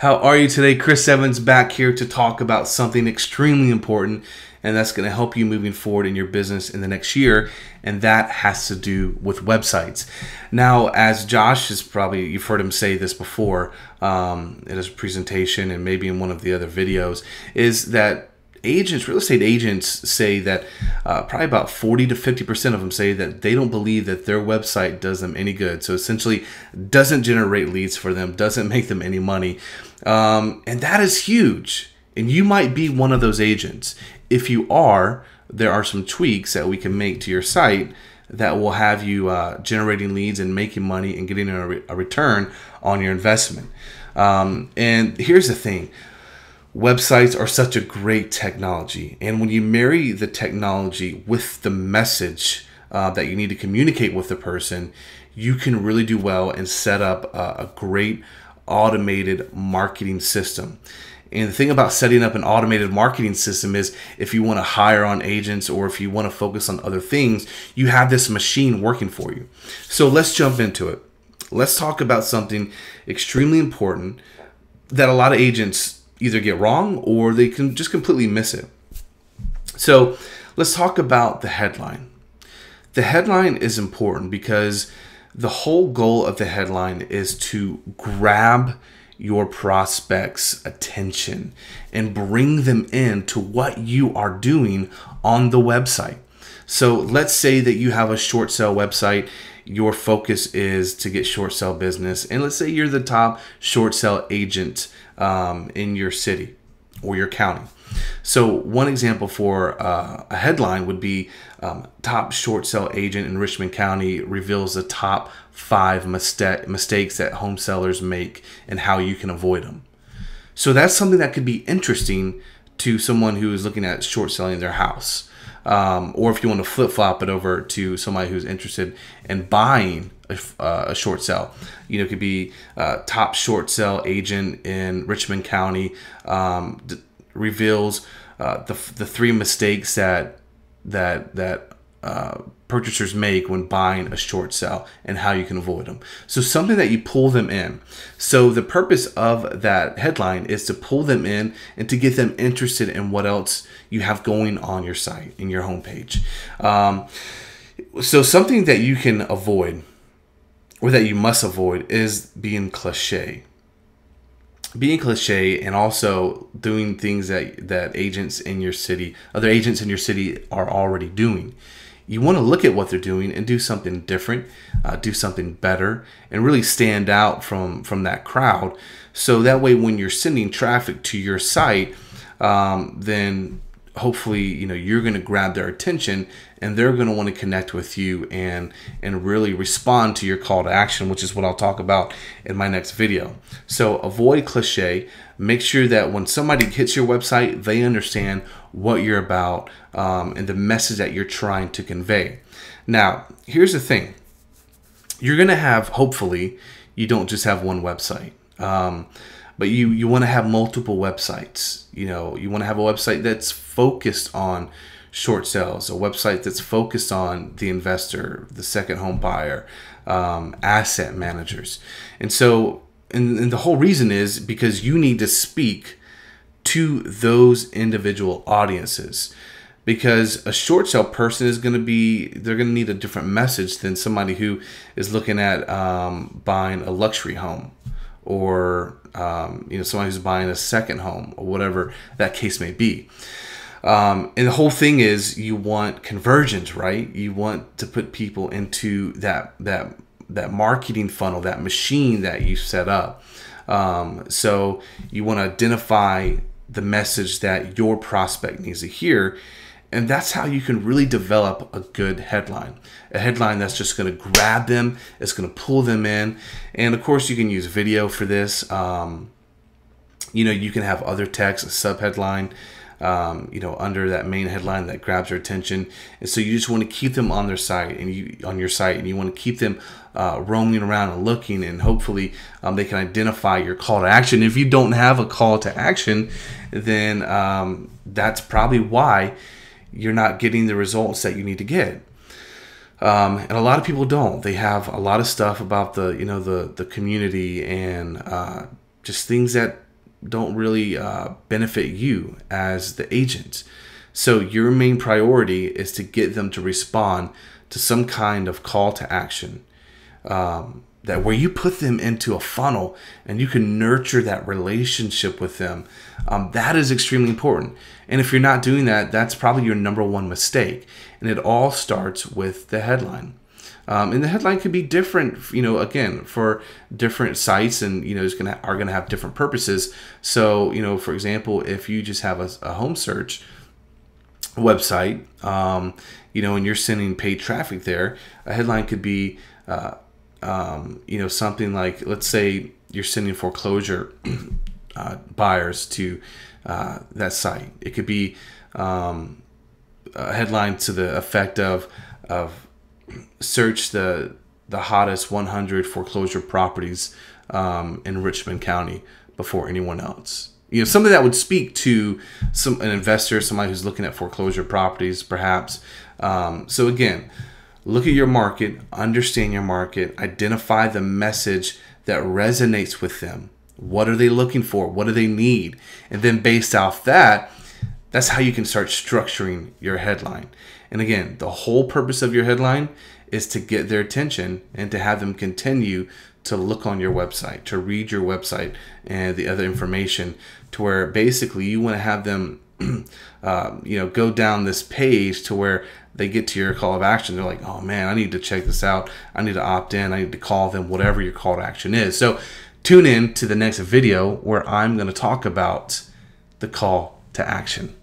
How are you today? Chris Evans back here to talk about something extremely important, and that's going to help you moving forward in your business in the next year, and that has to do with websites. Now, as Josh is probably, you've heard him say this before in his presentation and maybe in one of the other videos, is that real estate agents say that probably about 40 to 50% of them say that they don't believe that their website does them any good. So essentially doesn't generate leads for them, doesn't make them any money. And that is huge. And you might be one of those agents. If you are, there are some tweaks that we can make to your site that will have you generating leads and making money and getting a return on your investment. And here's the thing. Websites are such a great technology, and when you marry the technology with the message that you need to communicate with the person, you can really do well and set up a great automated marketing system. And the thing about setting up an automated marketing system is if you want to hire on agents or if you want to focus on other things, you have this machine working for you. So let's jump into it. Let's talk about something extremely important that a lot of agents either get wrong or they can just completely miss it. So let's talk about the headline. The headline is important because the whole goal of the headline is to grab your prospects' attention and bring them in to what you are doing on the website. So let's say that you have a short sale website. Your focus is to get short sale business. And let's say you're the top short sale agent in your city or your county. So one example for a headline would be top short sale agent in Richmond County reveals the top 5 mistakes that home sellers make and how you can avoid them. So that's something that could be interesting to someone who is looking at short selling their house. Or if you want to flip-flop it over to somebody who's interested in buying a short sale. You know, it could be top short sale agent in Richmond County reveals the 3 mistakes that purchasers make when buying a short sale and how you can avoid them. So something that you pull them in. So the purpose of that headline is to pull them in and to get them interested in what else you have going on your site, in your homepage. So something that you can avoid or that you must avoid is being cliche. Being cliche and also doing things that agents in your city, other agents in your city are already doing. You want to look at what they're doing and do something different, do something better, and really stand out from that crowd. So that way when you're sending traffic to your site, then hopefully you're going to grab their attention and they're going to want to connect with you and really respond to your call to action, which is what I'll talk about in my next video. So avoid cliche. Make sure that when somebody hits your website, they understand what you're about and the message that you're trying to convey. Now, here's the thing. You're going to have, hopefully, you don't just have one website. But you want to have multiple websites. You want to have a website that's focused on short sales, a website that's focused on the investor, the second home buyer, asset managers. And so, and the whole reason is because you need to speak to those individual audiences. Because a short sale person is going to they're going to need a different message than somebody who is looking at buying a luxury home or somebody who's buying a second home or whatever that case may be. And the whole thing is you want conversions, right? You want to put people into that marketing funnel, that machine that you set up. So you want to identify the message that your prospect needs to hear. And that's how you can really develop a good headline. A headline that's just going to grab them, it's going to pull them in. And of course, you can use video for this. You can have other text, a subheadline, under that main headline that grabs their attention. And so you just want to keep them on their site on your site, and you want to keep them roaming around and looking, and hopefully they can identify your call to action. If you don't have a call to action, then that's probably why you're not getting the results that you need to get. And a lot of people don't. They have a lot of stuff about the community and just things that really benefit you as the agent. So your main priority is to get them to respond to some kind of call to action, that where you put them into a funnel and you can nurture that relationship with them. That is extremely important. And if you're not doing that, that's probably your number one mistake. And it all starts with the headline. And the headline could be different, again, for different sites, and are gonna have different purposes. So, for example, if you just have a home search website, and you're sending paid traffic there, a headline could be, something like, let's say you're sending foreclosure buyers to that site. It could be a headline to the effect of search the hottest 100 foreclosure properties in Richmond County before anyone else. Something that would speak to an investor, somebody who's looking at foreclosure properties, perhaps. So again, look at your market, understand your market, identify the message that resonates with them. What are they looking for? What do they need? And then based off that, that's how you can start structuring your headline. And again, the whole purpose of your headline is to get their attention and to have them continue to look on your website, to read your website and the other information, to where basically you want to have them go down this page to where they get to your call of action. They're like, oh man, I need to check this out. I need to opt in. I need to call them, whatever your call to action is. So tune in to the next video where I'm going to talk about the call to action.